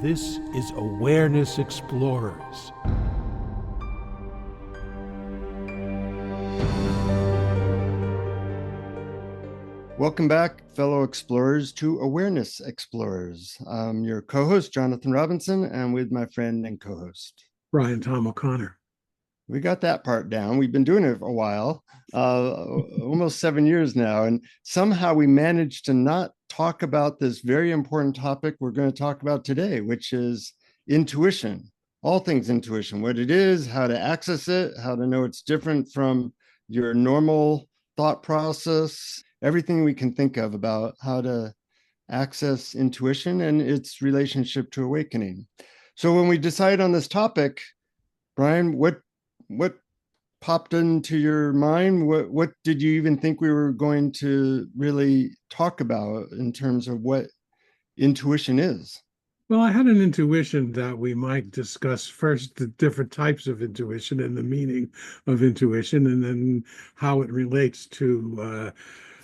This is Awareness Explorers. Welcome back, fellow explorers, to Awareness Explorers. I'm your co-host, Jonathan Robinson, and with my friend and co-host, Brian Tom O'Connor. We got that part down. We've been doing it for a while, almost 7 years now, and somehow we managed to not talk about this very important topic we're going to talk about today, which is intuition, all things intuition, what it is, how to access it, how to know it's different from your normal thought process, everything we can think of about how to access intuition and its relationship to awakening. So when we decide on this topic, Brian, what popped into your mind? What did you even think we were going to really talk about in terms of what intuition is? Well, I had an intuition that we might discuss first the different types of intuition and the meaning of intuition, and then how it relates to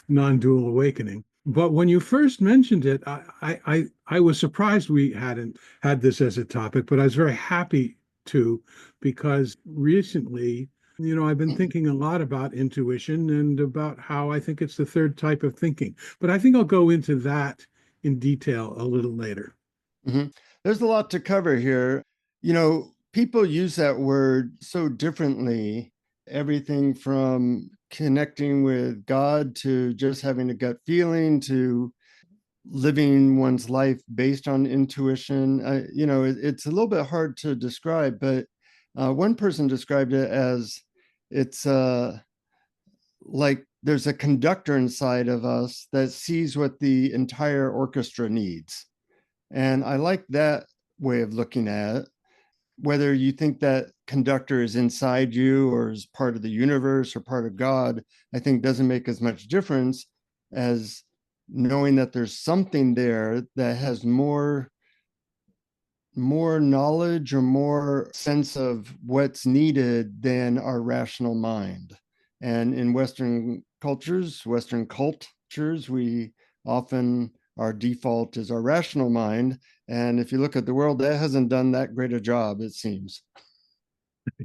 non-dual awakening. But when you first mentioned it, I was surprised we hadn't had this as a topic, but I was very happy to, because recently, I've been thinking a lot about intuition and about how I think it's the third type of thinking. But I think I'll go into that in detail a little later. Mm-hmm. There's a lot to cover here. People use that word so differently, everything from connecting with God to just having a gut feeling to living one's life based on intuition. It's a little bit hard to describe, but one person described it as it's like there's a conductor inside of us that sees what the entire orchestra needs. And I like that way of looking at it. Whether you think that conductor is inside you or is part of the universe or part of God, I think doesn't make as much difference as knowing that there's something there that has more knowledge or more sense of what's needed than our rational mind. And in Western cultures, Western cultures, we often, our default is our rational mind. And if you look at the world, that hasn't done that great a job, it seems.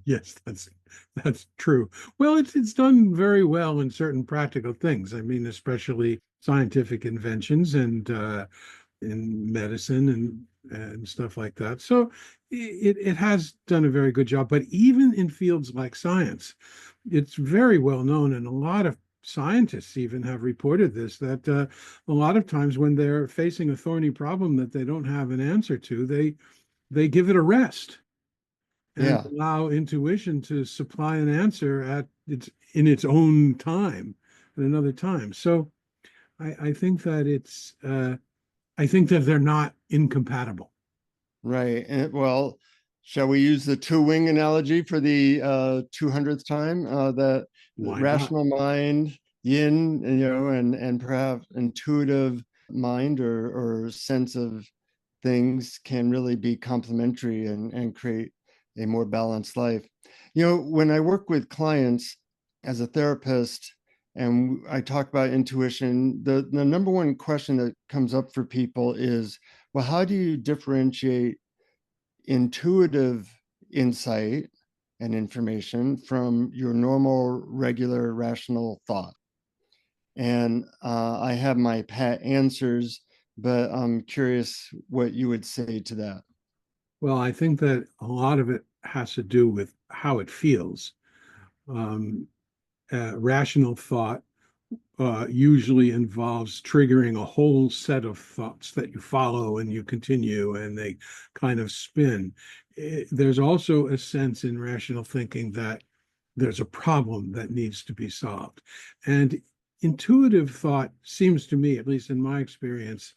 Yes, that's true. Well, it's done very well in certain practical things. I mean, especially scientific inventions and in medicine and stuff like that. So it has done a very good job. But even in fields like science, it's very well known, and a lot of scientists even have reported this, that a lot of times when they're facing a thorny problem that they don't have an answer to, they give it a rest and Yeah. allow intuition to supply an answer in its own time at another time. So I think that I think that they're not incompatible. Right. And well, shall we use the two-wing analogy for the 200th time? That Why not? rational mind, yin, and perhaps intuitive mind or sense of things can really be complementary and create a more balanced life. When I work with clients as a therapist and I talk about intuition, the number one question that comes up for people is, well, how do you differentiate intuitive insight and information from your normal, regular, rational thought? And I have my pat answers, but I'm curious what you would say to that. Well, I think that a lot of it has to do with how it feels. Um, Rational thought usually involves triggering a whole set of thoughts that you follow and you continue, and they kind of spin. There's also a sense in rational thinking that there's a problem that needs to be solved. And intuitive thought seems to me, at least in my experience,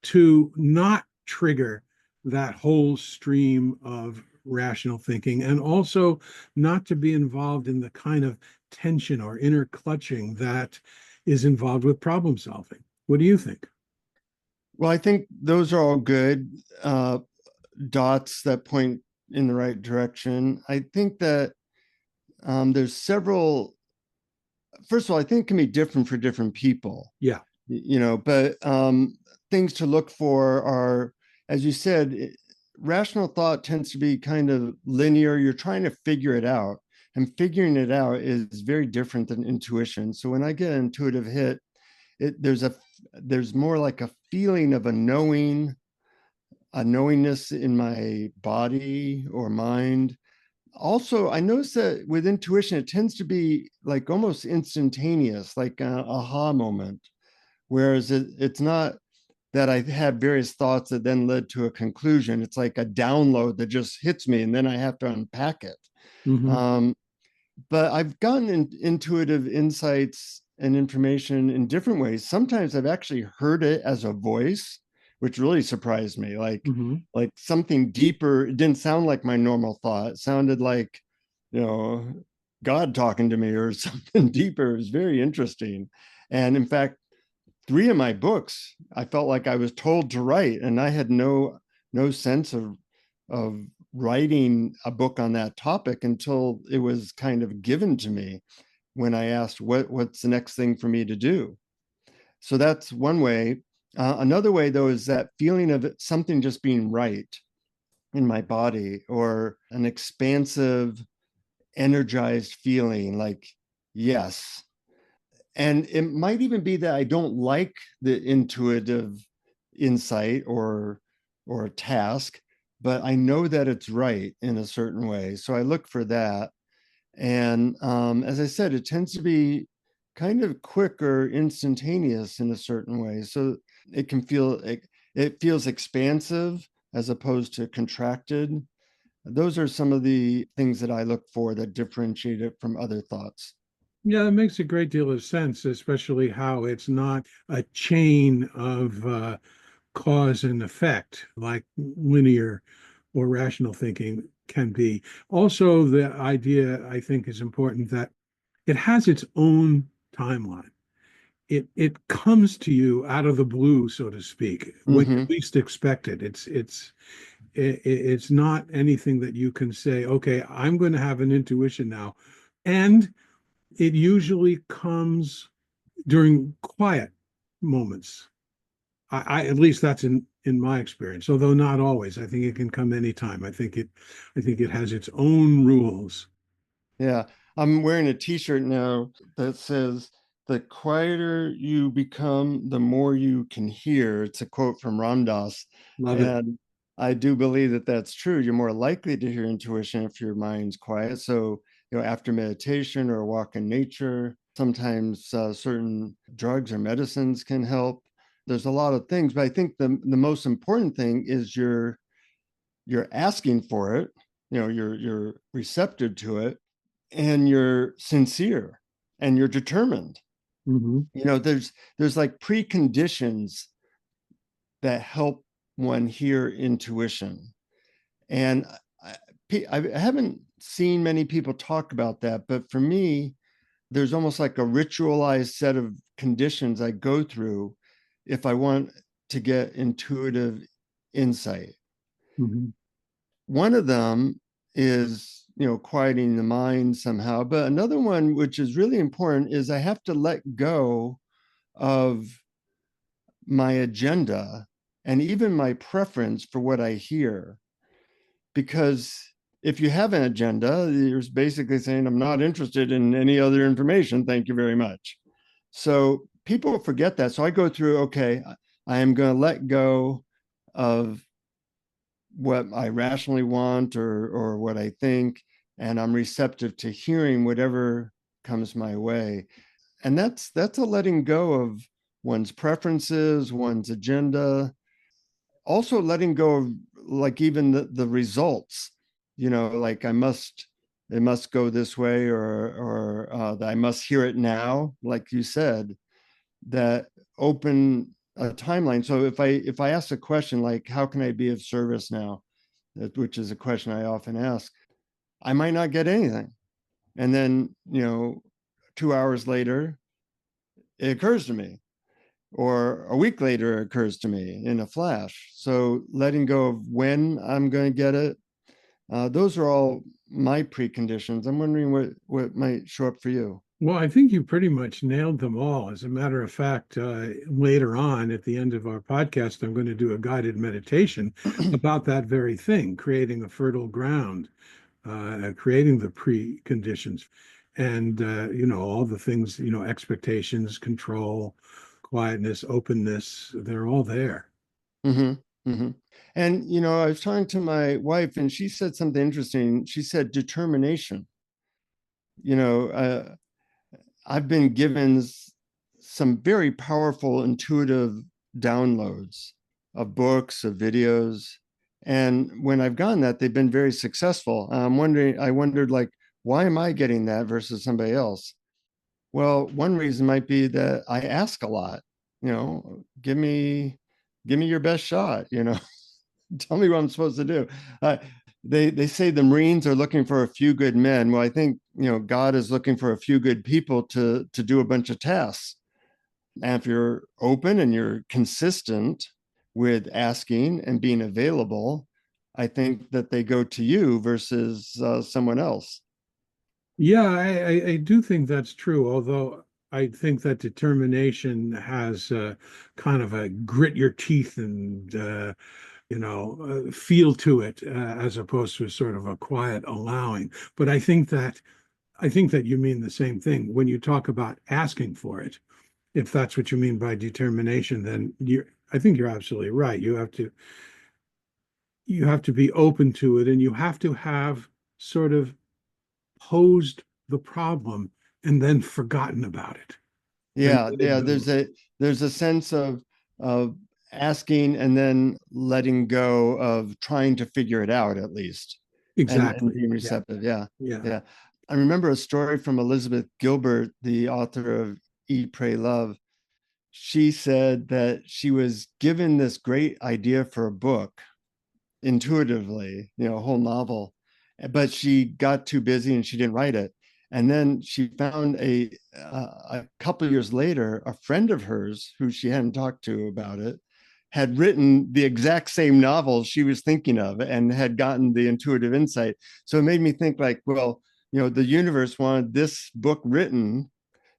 to not trigger that whole stream of rational thinking, and also not to be involved in the kind of tension or inner clutching that is involved with problem solving. What do you think? Well, I think those are all good dots that point in the right direction. I think that there's several. First of all, I think it can be different for different people. Yeah. But things to look for are, as you said, rational thought tends to be kind of linear. You're trying to figure it out, and figuring it out is very different than intuition. So when I get an intuitive hit, there's more like a feeling of a knowingness in my body or mind. Also, I notice that with intuition, it tends to be like almost instantaneous, like an aha moment. Whereas it's not that I had various thoughts that then led to a conclusion. It's like a download that just hits me and then I have to unpack it. Hmm. Um, but I've gotten intuitive insights and information in different ways. Sometimes I've actually heard it as a voice, which really surprised me. Hmm. Like something deeper. It didn't sound like my normal thought. It sounded like, you know, God talking to me or something deeper. It was very interesting. And in fact, three of my books, I felt like I was told to write, and I had no sense of writing a book on that topic until it was kind of given to me when I asked what's the next thing for me to do. So that's one way. Another way, though, is that feeling of something just being right in my body, or an expansive, energized feeling like, yes. And it might even be that I don't like the intuitive insight or a task, but I know that it's right in a certain way. So I look for that. And as I said, it tends to be kind of quick or instantaneous in a certain way. So it can it feels expansive as opposed to contracted. Those are some of the things that I look for that differentiate it from other thoughts. Yeah, it makes a great deal of sense, especially how it's not a chain of cause and effect like linear or rational thinking can be. Also, the idea I think is important that it has its own timeline. It comes to you out of the blue, so to speak, when you Hmm. least expect it. It's not anything that you can say, okay, I'm going to have an intuition now. And it usually comes during quiet moments. I at least that's in my experience, although not always. I think it can come anytime. I think it has its own rules. Yeah, I'm wearing a t-shirt now that says, "The quieter you become, the more you can hear." It's a quote from Ram Dass. Love it. And I do believe that that's true. You're more likely to hear intuition if your mind's quiet. So, after meditation or a walk in nature, sometimes certain drugs or medicines can help. There's a lot of things, but I think the most important thing is you're asking for it. You're receptive to it, and you're sincere, and you're determined. Hmm. There's like preconditions that help one hear intuition. And I haven't seen many people talk about that, but for me, there's almost like a ritualized set of conditions I go through if I want to get intuitive insight. Hmm. One of them is, quieting the mind somehow. But another one, which is really important, is I have to let go of my agenda and even my preference for what I hear. Because if you have an agenda, you're basically saying, I'm not interested in any other information. Thank you very much. So people forget that. So I go through, okay, I am going to let go of what I rationally want or what I think, and I'm receptive to hearing whatever comes my way. And that's a letting go of one's preferences, one's agenda, also letting go of like even the results, like it must go this way, or I must hear it now, like you said, that open a timeline. So if I ask a question like, how can I be of service now, which is a question I often ask, I might not get anything. And then, 2 hours later, it occurs to me, or a week later, it occurs to me in a flash. So letting go of when I'm going to get it, those are all my preconditions. I'm wondering what might show up for you. Well, I think you pretty much nailed them all. As a matter of fact, later on at the end of our podcast, I'm going to do a guided meditation about that very thing, creating a fertile ground, creating the preconditions, and all the things, expectations, control, quietness, openness, they're all there. Hmm. Hmm. And, I was talking to my wife and she said something interesting. She said determination. You know, I've been given some very powerful intuitive downloads of books, of videos. And when I've gotten that, they've been very successful. I wondered, like, why am I getting that versus somebody else? Well, one reason might be that I ask a lot, give me your best shot, tell me what I'm supposed to do. They say the Marines are looking for a few good men. Well, I think God is looking for a few good people to do a bunch of tasks. And if you're open and you're consistent with asking and being available, I think that they go to you versus someone else. Yeah, I do think that's true, although I think that determination has kind of a grit your teeth and feel to it, as opposed to sort of a quiet allowing. But I think that you mean the same thing when you talk about asking for it. If that's what you mean by determination, then I think you're absolutely right. You have to be open to it, and you have to have sort of posed the problem and then forgotten about it and Yeah, let it yeah. go. There's a sense of asking and then letting go of trying to figure it out at least, and Exactly. being Yeah. receptive. Yeah, Yeah. yeah. I remember a story from Elizabeth Gilbert, the author of Eat, Pray, Love. She said that she was given this great idea for a book intuitively, a whole novel, but she got too busy and she didn't write it. And then she found a couple of years later, a friend of hers who she hadn't talked to about it had written the exact same novel she was thinking of and had gotten the intuitive insight. So it made me think like, well, the universe wanted this book written,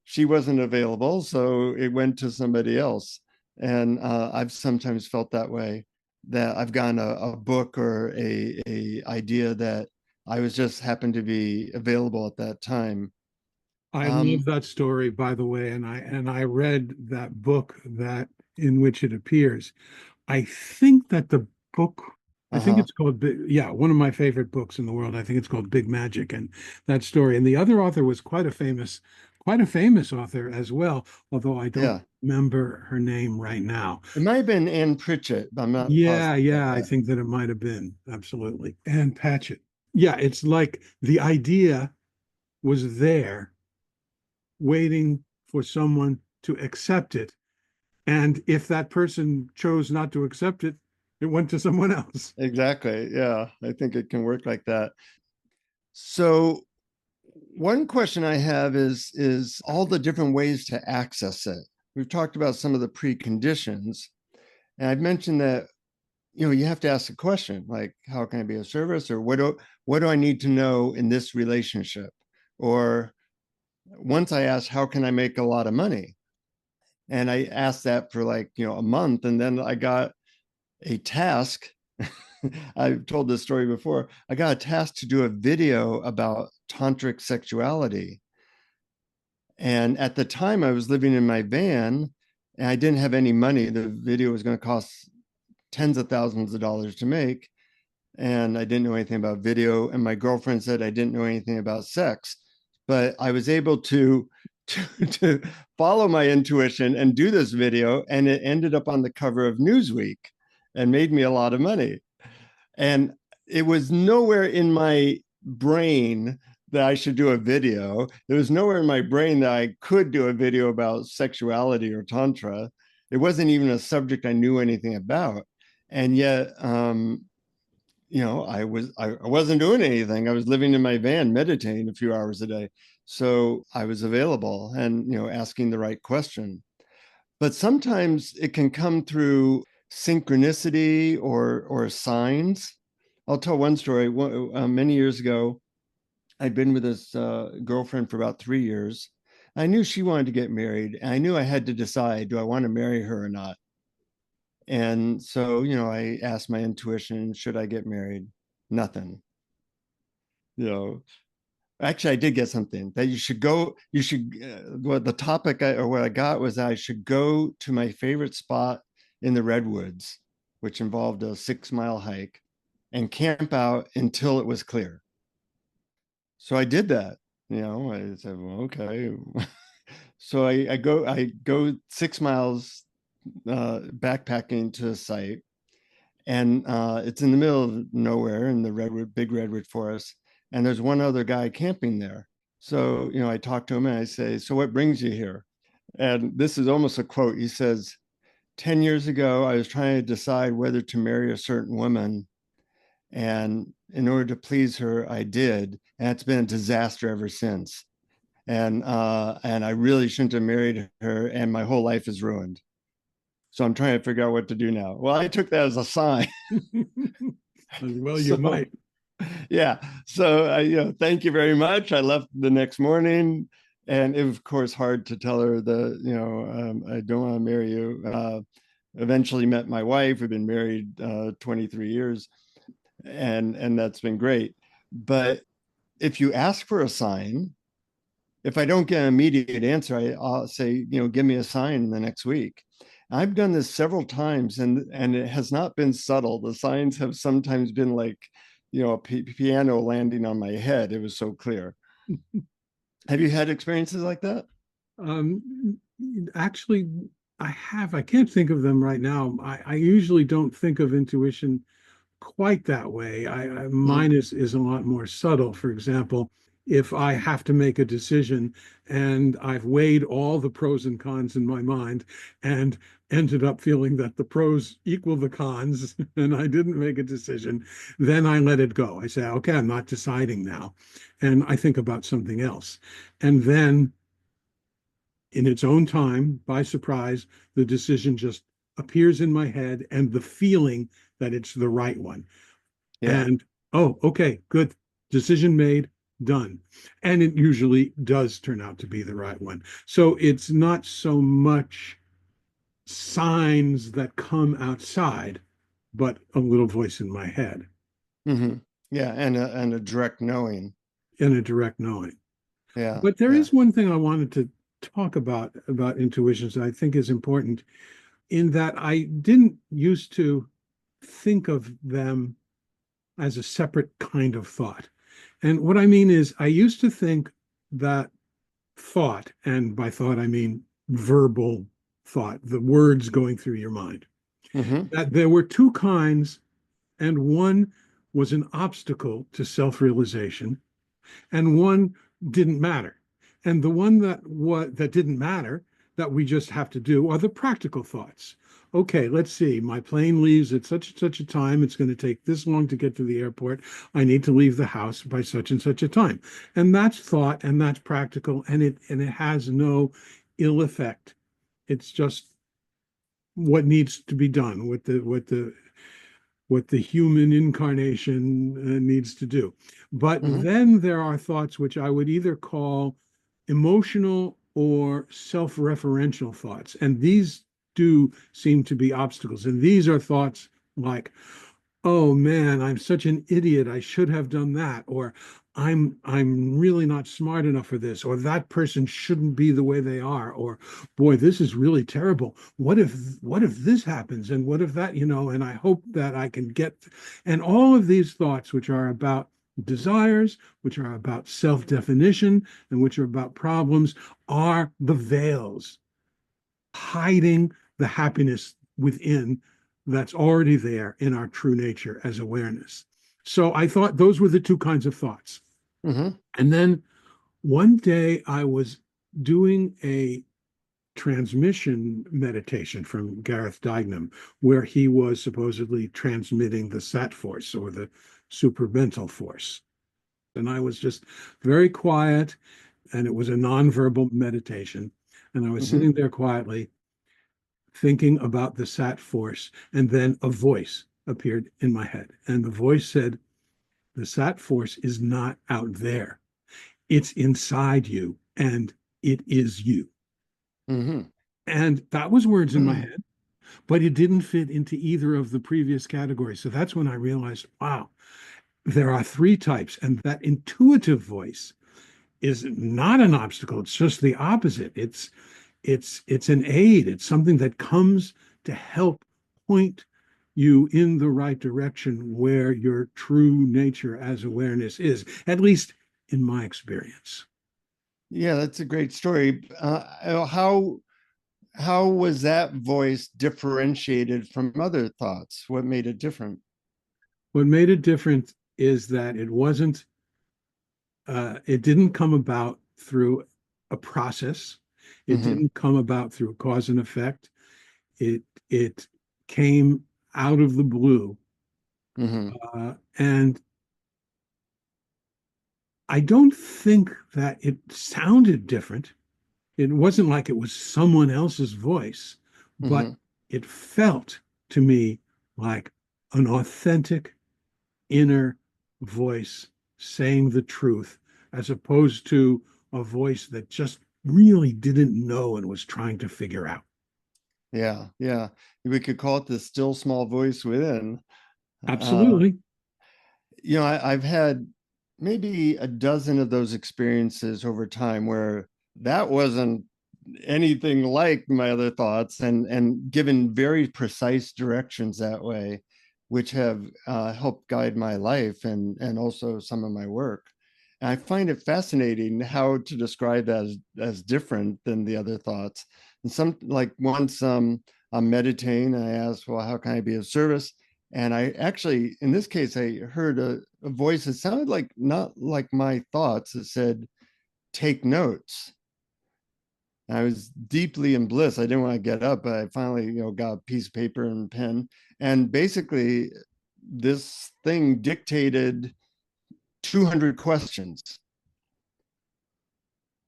she wasn't available, so it went to somebody else. And I've sometimes felt that way, that I've gotten a book or a idea that I was just happened to be available at that time. I Um, love that story, by the way, and I read that book that in which it appears. I think that the book, I think uh-huh. it's called yeah, one of my favorite books in the world. I think it's called Big Magic, and that story. And the other author was quite a famous author as well, although I don't Yeah. remember her name right now. It might have been Ann Pritchett, but I'm not Yeah, positive about yeah, I that. think that it might have been absolutely. And Patchett. Yeah, it's like the idea was there waiting for someone to accept it. And if that person chose not to accept it, it went to someone else. Exactly. Yeah. I think it can work like that. So one question I have is all the different ways to access it. We've talked about some of the preconditions, and I've mentioned that you have to ask a question like, how can I be of service, or what do I need to know in this relationship, or once I asked, how can I make a lot of money, and I asked that for like a month, and then I got a task. I've told this story before. I got a task to do a video about tantric sexuality. And at the time, I was living in my van and I didn't have any money. The video was going to cost tens of thousands of dollars to make. And I didn't know anything about video. And my girlfriend said I didn't know anything about sex. But I was able to follow my intuition and do this video. And it ended up on the cover of Newsweek and made me a lot of money. And it was nowhere in my brain that I should do a video. There was nowhere in my brain that I could do a video about sexuality or tantra. It wasn't even a subject I knew anything about. And yet, I wasn't doing anything. I was living in my van, meditating a few hours a day. So I was available and asking the right question. But sometimes it can come through synchronicity or signs. I'll tell one story. Many years ago, I'd been with this girlfriend for about 3 years, I knew she wanted to get married. And I knew I had to decide, do I want to marry her or not? And so, I asked my intuition, should I get married? Nothing. You know, Actually, I did get something that what the topic or what I got was that I should go to my favorite spot in the Redwoods, which involved a 6 mile hike, and camp out until it was clear. So I did that. I said, well, okay. So I go 6 miles backpacking to a site, and it's in the middle of nowhere in the big redwood forest, and there's one other guy camping there. So I talk to him and I say, so what brings you here? And this is almost a quote. He says, 10 years ago I was trying to decide whether to marry a certain woman, and in order to please her I did, and it's been a disaster ever since. And I really shouldn't have married her, and my whole life is ruined. So I'm trying to figure out what to do now. Well, I took that as a sign. Well, you So might. yeah. So thank you very much. I left the next morning, and it was, of course, hard to tell her I don't want to marry you. Eventually met my wife. We've been married 23 years, and that's been great. But if you ask for a sign, if I don't get an immediate answer, I'll say, give me a sign the next week. I've done this several times, and it has not been subtle. The signs have sometimes been like, a piano landing on my head. It was so clear. Have you had experiences like that? Um, Actually, I have. I can't think of them right now. I usually don't think of intuition quite that way. Mm-hmm. Mine is a lot more subtle. For example, if I have to make a decision and I've weighed all the pros and cons in my mind and ended up feeling that the pros equal the cons and I didn't make a decision, then I let it go. I say, okay, I'm not deciding now. And I think about something else. And then in its own time, by surprise, the decision just appears in my head and the feeling that it's the right one. Yeah. And oh, okay, good. Decision made, done. And it usually does turn out to be the right one. So it's not so much signs that come outside, but a little voice in my head Mm-hmm. Yeah. And a direct knowing. and a direct knowing. Yeah. But there Yeah. is one thing I wanted to talk about intuitions that I think is important in that I didn't used to think of them as a separate kind of thought. And what I mean is, I used to think that thought, and by thought, I mean verbal thought, the words going through your mind, Mm-hmm. that there were two kinds, and one was an obstacle to self realization, and one didn't matter. And the one that didn't matter that we just have to do are the practical thoughts. Okay, let's see. My plane leaves at such and such a time. It's going to take this long to get to the airport. I need to leave the house by such and such a time. And that's thought and that's practical, and it has no ill effect. It's just what needs to be done, what the human incarnation needs to do. But Mm-hmm. then there are thoughts which I would either call emotional or self referential thoughts. And these do seem to be obstacles. And these are thoughts like, oh man, I'm such an idiot. I should have done that. Or I'm really not smart enough for this. Or that person shouldn't be the way they are. Or boy, this is really terrible. What if this happens? And what if that, and I hope that I can get, and all of these thoughts, which are about desires, which are about self-definition, and which are about problems, are the veils hiding the happiness within that's already there in our true nature as awareness. So I thought those were the two kinds of thoughts. Mm-hmm. And then one day I was doing a transmission meditation from Gareth Dignam, where he was supposedly transmitting the sat force or the supramental force. And I was just very quiet, and it was a nonverbal meditation. And I was Mm-hmm. sitting there quietly thinking about the sat force, and then a voice appeared in my head. And the voice said, the sat force is not out there, it's inside you. And it is you. Hmm. And that was words in my head, but it didn't fit into either of the previous categories. So that's when I realized, wow, there are three types, and that intuitive voice is not an obstacle. It's just the opposite. It's an aid. It's something that comes to help point you in the right direction where your true nature as awareness is, at least in my experience. Yeah, that's a great story. How was that voice differentiated from other thoughts? What made it different? What made it different is that it didn't come about through a process. It Hmm. didn't come about through cause and effect. It came out of the blue. Hmm. And I don't think that it sounded different. It wasn't like it was someone else's voice, but Hmm. it felt to me like an authentic inner voice saying the truth, as opposed to a voice that just really didn't know and was trying to figure out. Yeah, yeah. We could call it the still small voice within. Uh, Absolutely. I've had maybe a dozen of those experiences over time where that wasn't anything like my other thoughts, and given very precise directions that way, which have helped guide my life and also some of my work. And I find it fascinating how to describe that as different than the other thoughts. And some, like once I'm meditating and I ask, well, how can I be of service? And I actually, in this case, I heard a voice that sounded like not like my thoughts. It said, take notes. I was deeply in bliss. I didn't want to get up, but I finally, got a piece of paper and pen. And basically, this thing dictated 200 questions,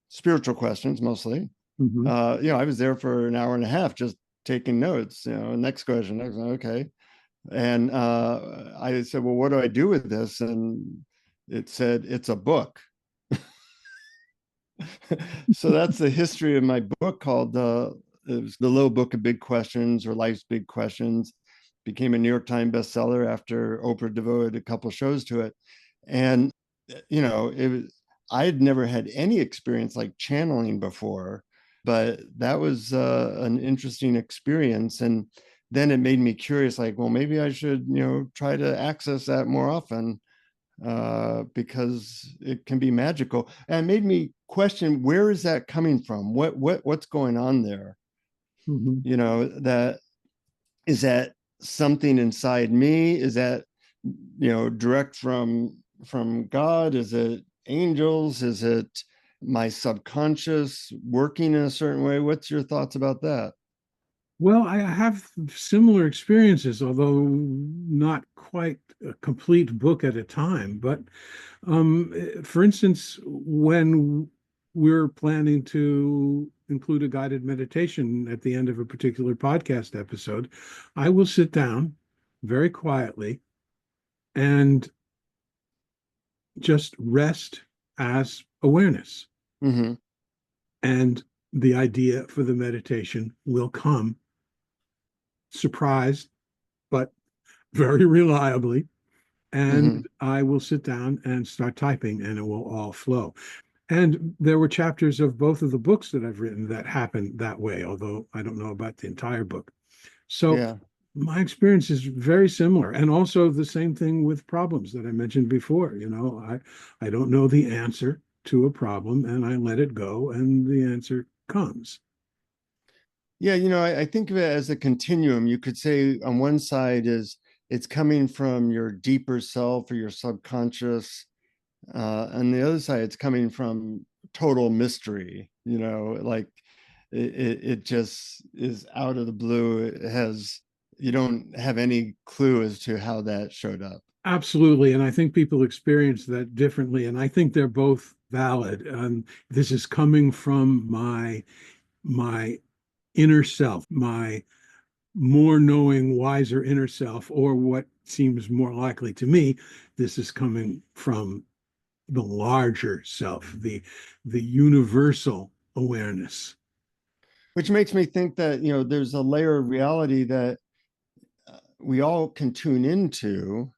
spiritual questions mostly. Mhm. I was there for an hour and a half just taking notes. Next question. Okay. And I said, well, what do I do with this? And it said, it's a book. So that's the history of my book called it was The Little Book of Big Questions, or Life's Big Questions. Became a New York Times bestseller after Oprah devoted a couple shows to it. And it was, I had never had any experience like channeling before, but that was an interesting experience. And then it made me curious, like, well, maybe I should try to access that more often, because it can be magical. And it made me question, where is that coming from? What's going on there? Mhm. That is, that something inside me? Is that direct from God? Is it angels? Is it my subconscious working in a certain way? What's your thoughts about that? Well, I have similar experiences, although not quite a complete book at a time. But for instance, when we're planning to include a guided meditation at the end of a particular podcast episode, I will sit down very quietly and just rest as awareness. Hmm. And the idea for the meditation will come surprised, but very reliably. Hmm. And I will sit down and start typing, and it will all flow. And there were chapters of both of the books that I've written that happened that way, although I don't know about the entire book. So Yeah. my experience is very similar. And also the same thing with problems that I mentioned before. I don't know the answer to a problem, and I let it go, and the answer comes. Yeah, I think of it as a continuum. You could say on one side is it's coming from your deeper self or your subconscious. On the other side, it's coming from total mystery, like it just is out of the blue. You don't have any clue as to how that showed up. Absolutely. And I think people experience that differently. And I think they're both valid. This is coming from my inner self, my more knowing, wiser inner self, or what seems more likely to me, this is coming from the larger self, the universal awareness. Which makes me think that, there's a layer of reality that we all can tune into,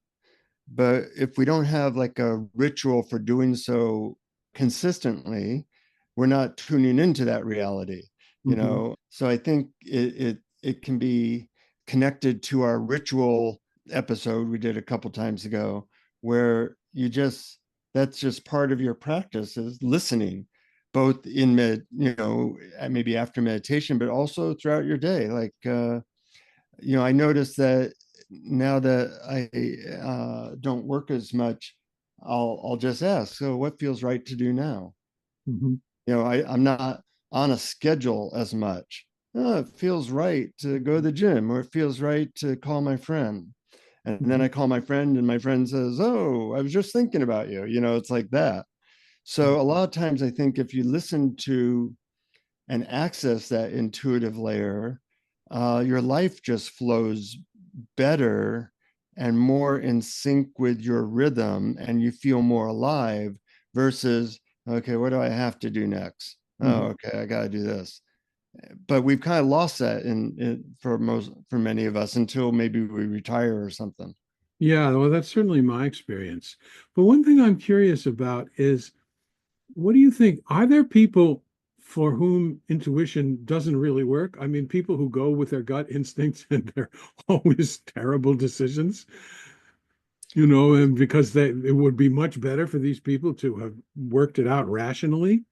but if we don't have like a ritual for doing so consistently, we're not tuning into that reality, Mm-hmm. So I think it can be connected to our ritual episode we did a couple times ago, where that's just part of your practice, is listening, both in maybe after meditation, but also throughout your day. Like I noticed that now that I don't work as much, I'll just ask, so what feels right to do now? Mm-hmm. I'm not on a schedule as much. Oh, it feels right to go to the gym, or it feels right to call my friend. And then Mm-hmm. I call my friend, and my friend says, "Oh, I was just thinking about you." It's like that. So a lot of times I think if you listen to and access that intuitive layer, your life just flows better and more in sync with your rhythm, and you feel more alive versus, okay, what do I have to do next? Oh, Mm-hmm. okay, I got to do this. But we've kind of lost that for many of us until maybe we retire or something. Yeah, well, that's certainly my experience. But one thing I'm curious about is, what do you think? Are there people for whom intuition doesn't really work? I mean, people who go with their gut instincts and they're always terrible decisions, and because it would be much better for these people to have worked it out rationally.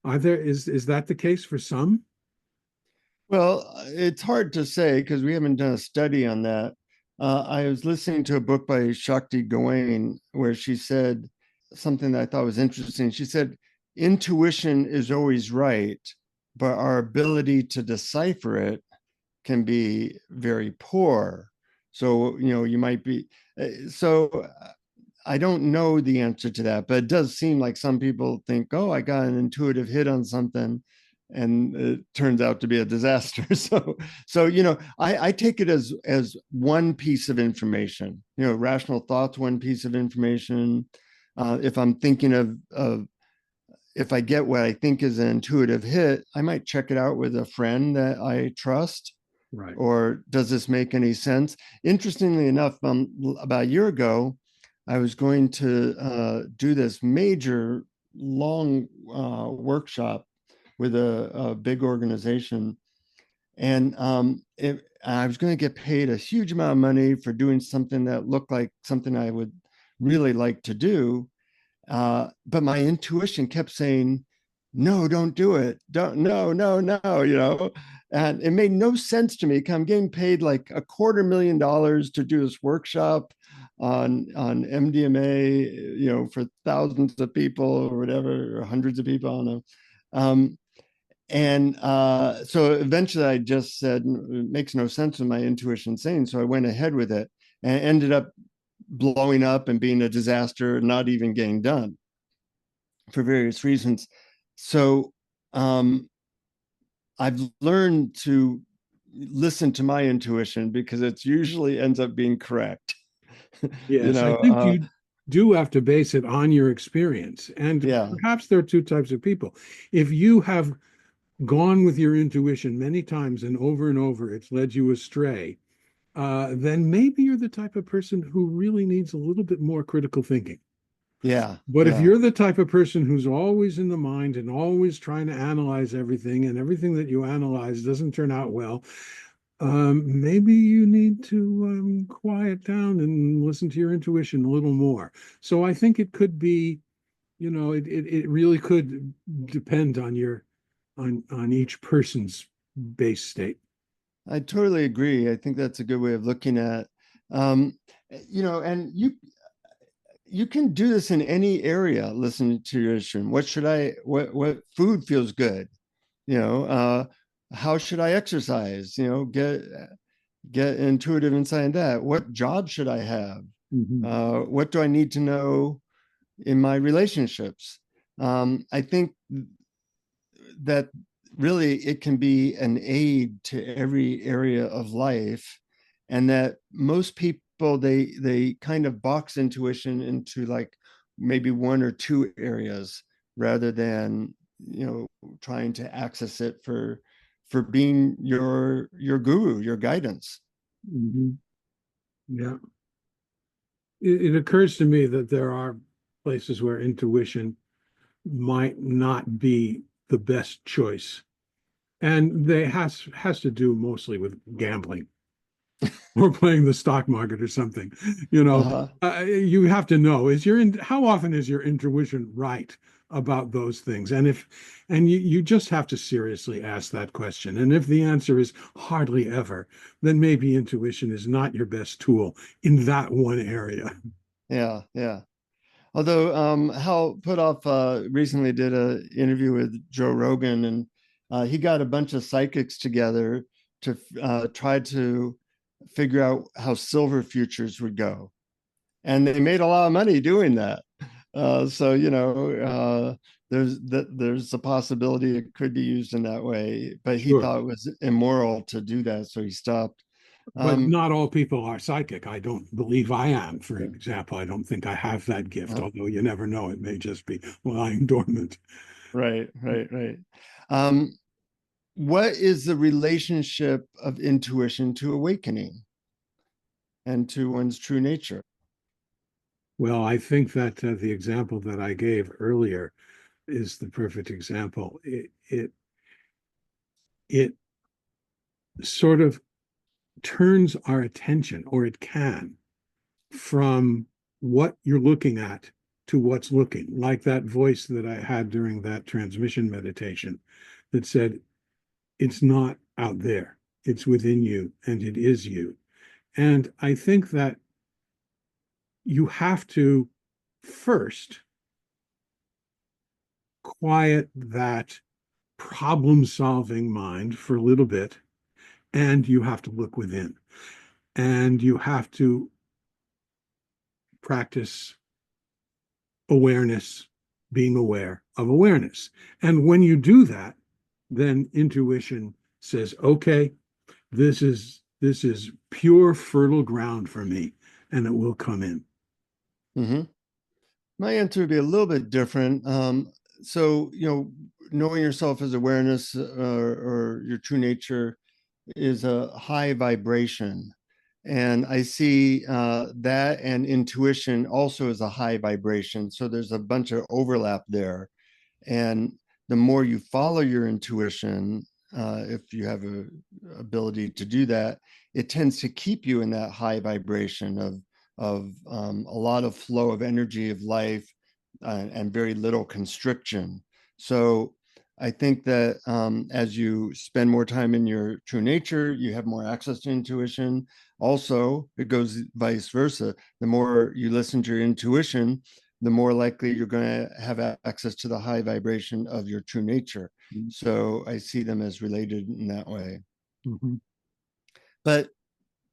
Is that the case for some? Well, it's hard to say because we haven't done a study on that. I was listening to a book by Shakti Gawain where she said something that I thought was interesting. She said, intuition is always right, but our ability to decipher it can be very poor. So, you might be, so I don't know the answer to that, but it does seem like some people think, oh, I got an intuitive hit on something, and it turns out to be a disaster. So I take it as one piece of information. Rational thoughts, one piece of information. If I'm thinking of if I get what I think is an intuitive hit, I might check it out with a friend that I trust. Right. Or does this make any sense? Interestingly enough, about a year ago, I was going to do this major long workshop with a big organization. And I was going to get paid a huge amount of money for doing something that looked like something I would really like to do. But my intuition kept saying, no, don't do it. Don't, no, no, no, and it made no sense to me. I'm getting paid like $250,000 to do this workshop on MDMA, for thousands of people or whatever, or hundreds of people, I don't know. And so eventually I just said, it makes no sense with my intuition saying. So I went ahead with it and ended up blowing up and being a disaster, not even getting done for various reasons. So I've learned to listen to my intuition because it's usually ends up being correct. you Yes, I know, think uh, you do have to base it on your experience. And yeah, perhaps there are two types of people. If you have gone with your intuition many times and over, it's led you astray, then maybe you're the type of person who really needs a little bit more critical thinking. yeah, But if yeah. you're the type of person who's always in the mind and always trying to analyze everything, and everything that you analyze doesn't turn out well, maybe you need to quiet down and listen to your intuition a little more. So I think it could be, it really could depend on on each person's base state. I totally agree. I think that's a good way of looking at, um, and you can do this in any area. Listen to your intuition. What food feels good? You know, how should I exercise? Get intuitive insight in that. What job should I have? Mhm. What do I need to know in my relationships? I think that really it can be an aid to every area of life, and that most people they kind of box intuition into like maybe one or two areas rather than trying to access it for being your guru, your guidance. Mm-hmm. Yeah. It occurs to me that there are places where intuition might not be the best choice. And they has to do mostly with gambling or playing the stock market or something. Uh-huh. You have to know, how often is your intuition right about those things? And you just have to seriously ask that question. And if the answer is hardly ever, then maybe intuition is not your best tool in that one area. Yeah, yeah. Although Hal Putoff recently did an interview with Joe Rogan, and he got a bunch of psychics together to try to figure out how silver futures would go, and they made a lot of money doing that. So there's a possibility it could be used in that way, but he Sure. thought it was immoral to do that, so he stopped. But Um, not all people are psychic. I don't believe I am, for example. I don't think I have that gift, although you never know. It may just be lying dormant. right, right, right. Um, what is the relationship of intuition to awakening and to one's true nature? Well, I think that the example that I gave earlier is the perfect example. It sort of turns our attention, or it can, from what you're looking at to what's looking, like that voice that I had during that transmission meditation that said, it's not out there, it's within you, and it is you. And I think that you have to first quiet that problem solving mind for a little bit, and you have to look within, and you have to practice awareness, being aware of awareness. And when you do that, then intuition says, okay, this is pure fertile ground for me, and it will come in. Mm-hmm. My answer would be a little bit different. So, knowing yourself as awareness or your true nature is a high vibration. And I see that and intuition also is a high vibration. So there's a bunch of overlap there. And the more you follow your intuition, if you have a ability to do that, it tends to keep you in that high vibration of a lot of flow of energy of life and very little constriction. So I think that as you spend more time in your true nature, you have more access to intuition. Also, it goes vice versa. The more you listen to your intuition, the more likely you're going to have access to the high vibration of your true nature. So I see them as related in that way. Mm-hmm. But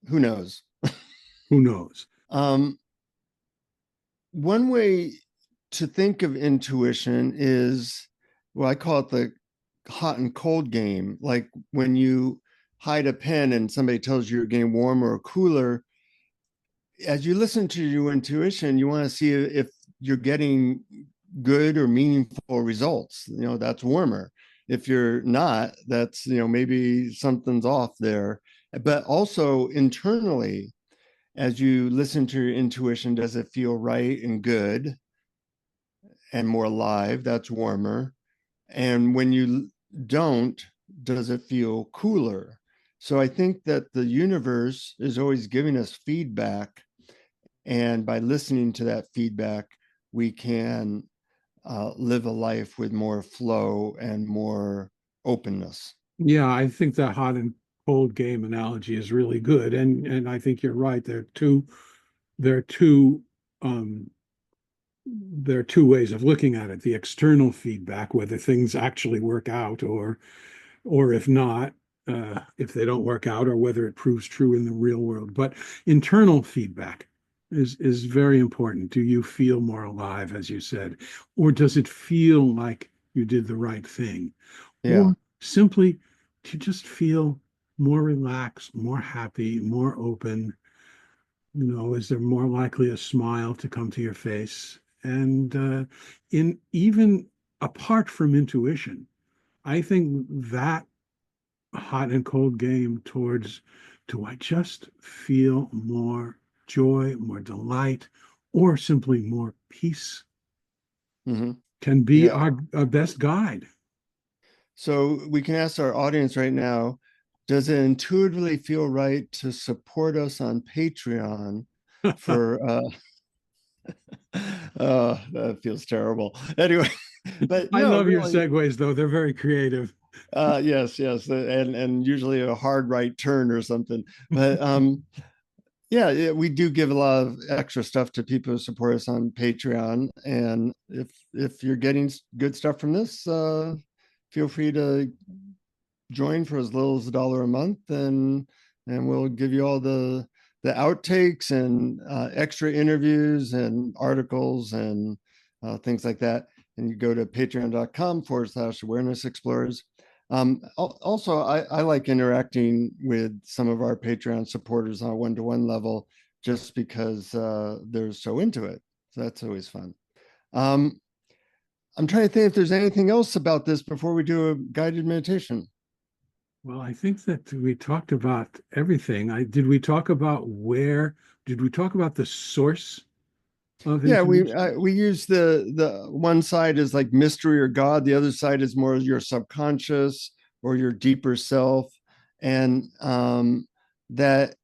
who knows? Who knows? Um, one way to think of intuition is, well, I call it the hot and cold game. Like when you hide a pen and somebody tells you you're getting warmer or cooler, as you listen to your intuition, you want to see if you're getting good or meaningful results. That's warmer. If you're not, that's, maybe something's off there. But also internally, as you listen to your intuition, does it feel right and good and more alive? That's warmer. And when you don't, does it feel cooler? So I think that the universe is always giving us feedback. And by listening to that feedback, we can live a life with more flow and more openness. Yeah, I think that hot and cold game analogy is really good, and I think you're right. There are two um, there are two ways of looking at it: the external feedback, whether things actually work out, or if not, if they don't work out, or whether it proves true in the real world. But internal feedback is very important. Do you feel more alive, as you said, or does it feel like you did the right thing, Yeah. or simply to just feel more relaxed, more happy, more open? Is there more likely a smile to come to your face? And in even apart from intuition, I think that hot and cold game towards, do I just feel more joy, more delight, or simply more peace, Hmm. can be Yeah. our best guide. So we can ask our audience right now, does it intuitively feel right to support us on Patreon for that feels terrible. Anyway, but I no, love your really, segues, though. They're very creative. yes, yes, and usually a hard right turn or something. But yeah, we do give a lot of extra stuff to people who support us on Patreon, and if you're getting good stuff from this, feel free to join for as little as $1 a month, and we'll give you all the outtakes and extra interviews and articles and things like that. And you go to patreon.com/awareness explorers. Also, I like interacting with some of our Patreon supporters on a one-to-one level, just because they're so into it. So that's always fun. Um, I'm trying to think if there's anything else about this before we do a guided meditation. Well, I think that we talked about everything. Did we talk about did we talk about the source of Yeah, intuition? we use the one side is like mystery or God, the other side is more your subconscious or your deeper self, and that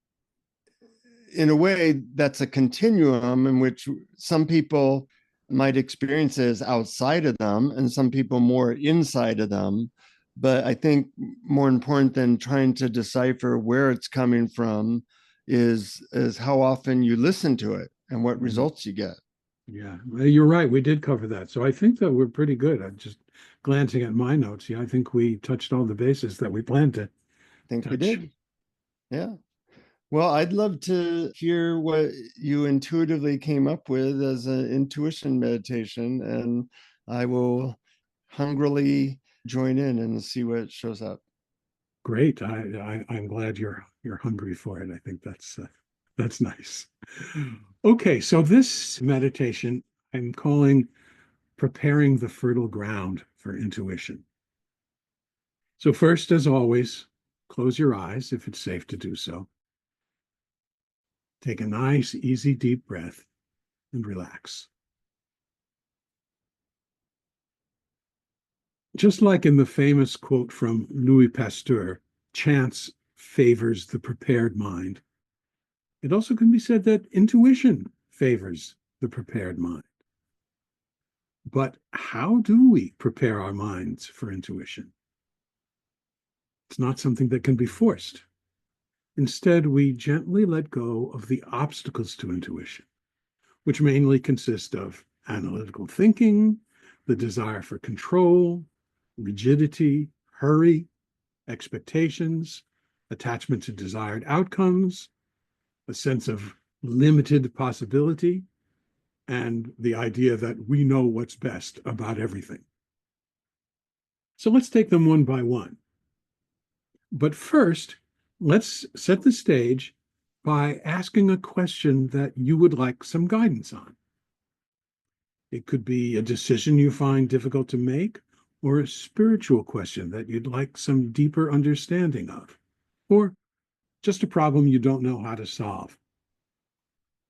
in a way that's a continuum in which some people might experience it as outside of them, and some people more inside of them. But I think more important than trying to decipher where it's coming from is how often you listen to it and what Mhm. results you get. Yeah, well, you're right. We did cover that. So I think that we're pretty good. I'm just glancing at my notes. Yeah, I think we touched all the bases that we planned to Think we touch. did. Yeah. Well, I'd love to hear what you intuitively came up with as an intuition meditation, and I will hungrily join in and see what shows up. Great. I'm glad you're hungry for it. I think that's nice. Okay, so this meditation I'm calling preparing the fertile ground for intuition. So first, as always, close your eyes if it's safe to do so. Take a nice, easy, deep breath and relax. Just like in the famous quote from Louis Pasteur, chance favors the prepared mind. It also can be said that intuition favors the prepared mind. But how do we prepare our minds for intuition? It's not something that can be forced. Instead, we gently let go of the obstacles to intuition, which mainly consist of analytical thinking, the desire for control, rigidity, hurry, expectations, attachment to desired outcomes, a sense of limited possibility, and the idea that we know what's best about everything. So let's take them one by one. But first, let's set the stage by asking a question that you would like some guidance on. It could be a decision you find difficult to make, or a spiritual question that you'd like some deeper understanding of, or just a problem you don't know how to solve.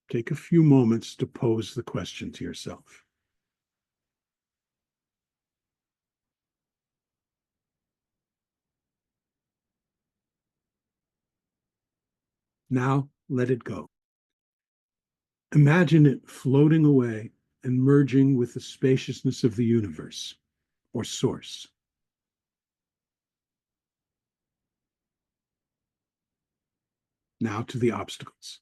Take a few moments to pose the question to yourself. Now let it go. Imagine it floating away and merging with the spaciousness of the universe or source. Now to the obstacles.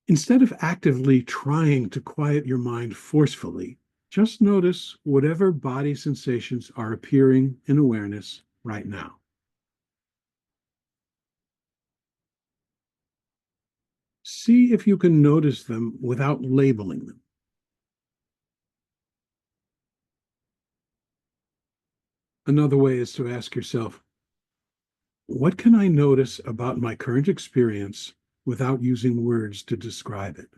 Instead of actively trying to quiet your mind forcefully, just notice whatever body sensations are appearing in awareness right now. See if you can notice them without labeling them. Another way is to ask yourself, what can I notice about my current experience without using words to describe it?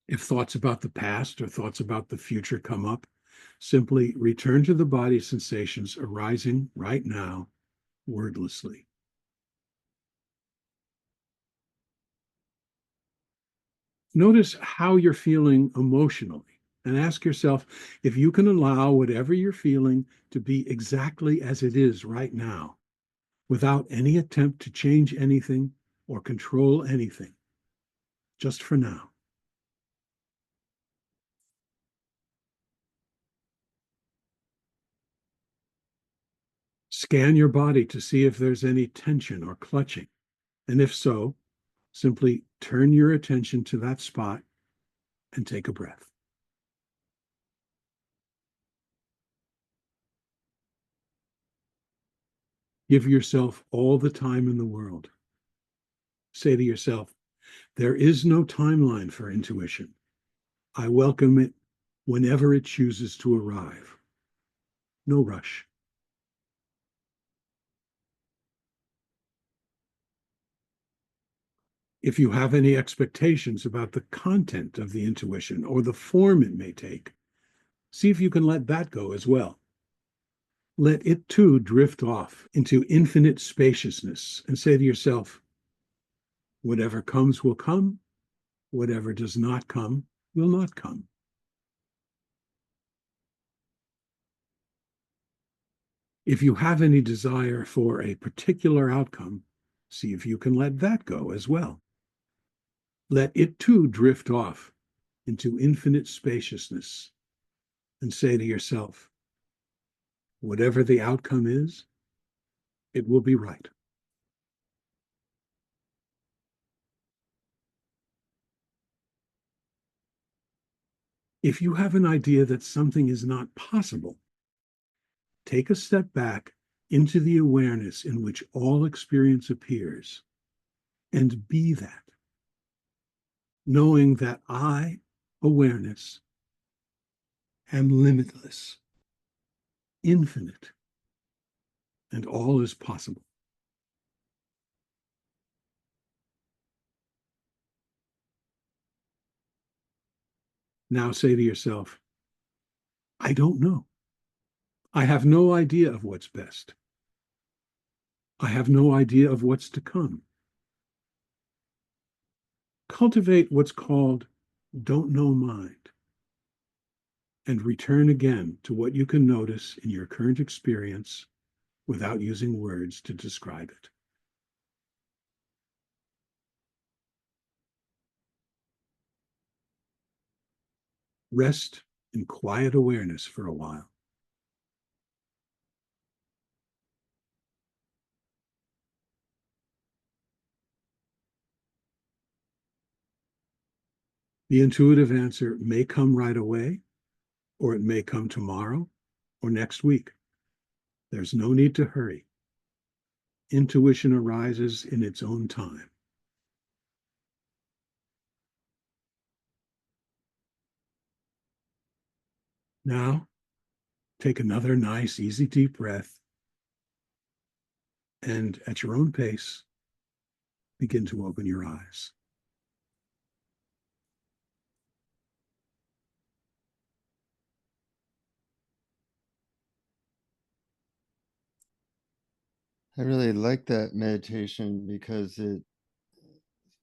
If thoughts about the past or thoughts about the future come up, simply return to the body sensations arising right now, wordlessly. Notice how you're feeling emotionally and ask yourself if you can allow whatever you're feeling to be exactly as it is right now, without any attempt to change anything or control anything, just for now. Scan your body to see if there's any tension or clutching, and if so, simply turn your attention to that spot and take a breath. Give yourself all the time in the world. Say to yourself, there is no timeline for intuition. I welcome it whenever it chooses to arrive. No rush. If you have any expectations about the content of the intuition or the form it may take, see if you can let that go as well. Let it too drift off into infinite spaciousness and say to yourself, whatever comes will come, whatever does not come will not come. If you have any desire for a particular outcome, see if you can let that go as well. Let it too drift off into infinite spaciousness and say to yourself, whatever the outcome is, it will be right. If you have an idea that something is not possible, take a step back into the awareness in which all experience appears and be that, knowing that I, awareness, am limitless, infinite, and all is possible. Now say to yourself, I don't know. I have no idea of what's best. I have no idea of what's to come. Cultivate what's called don't know mind and return again to what you can notice in your current experience without using words to describe it. Rest in quiet awareness for a while. The intuitive answer may come right away, or it may come tomorrow or next week. There's no need to hurry. Intuition arises in its own time. Now, take another nice, easy, deep breath, and at your own pace, begin to open your eyes. I really like that meditation because it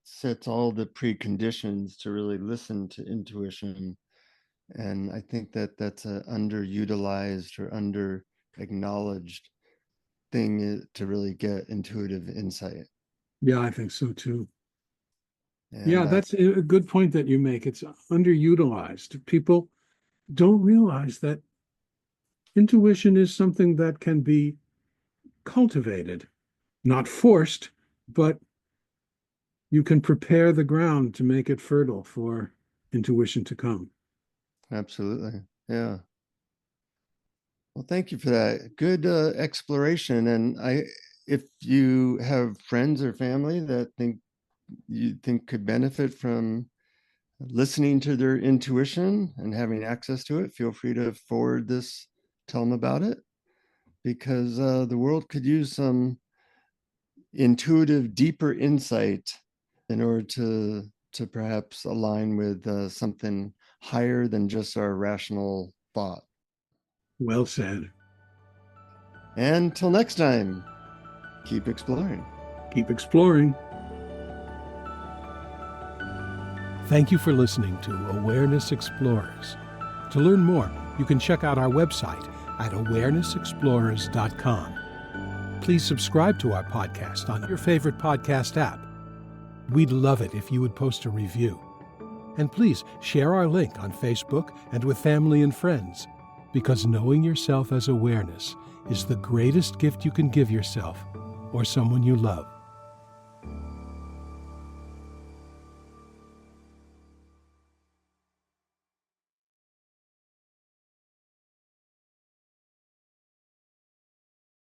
sets all the preconditions to really listen to intuition. And I think that that's an underutilized or under acknowledged thing to really get intuitive insight. Yeah, I think so too. Yeah, And that's a good point that you make. It's underutilized. People don't realize that intuition is something that can be cultivated, not forced, but you can prepare the ground to make it fertile for intuition to come. absolutely. Yeah. Well, thank you for that. Good exploration. And if you have friends or family that you think could benefit from listening to their intuition and having access to it, feel free to forward this, tell them about it, because the world could use some intuitive, deeper insight in order to perhaps align with something higher than just our rational thought. Well said. And till next time, keep exploring. Keep exploring. Thank you for listening to Awareness Explorers. To learn more, you can check out our website at awarenessexplorers.com. Please subscribe to our podcast on your favorite podcast app. We'd love it if you would post a review. And please share our link on Facebook and with family and friends, because knowing yourself as awareness is the greatest gift you can give yourself or someone you love.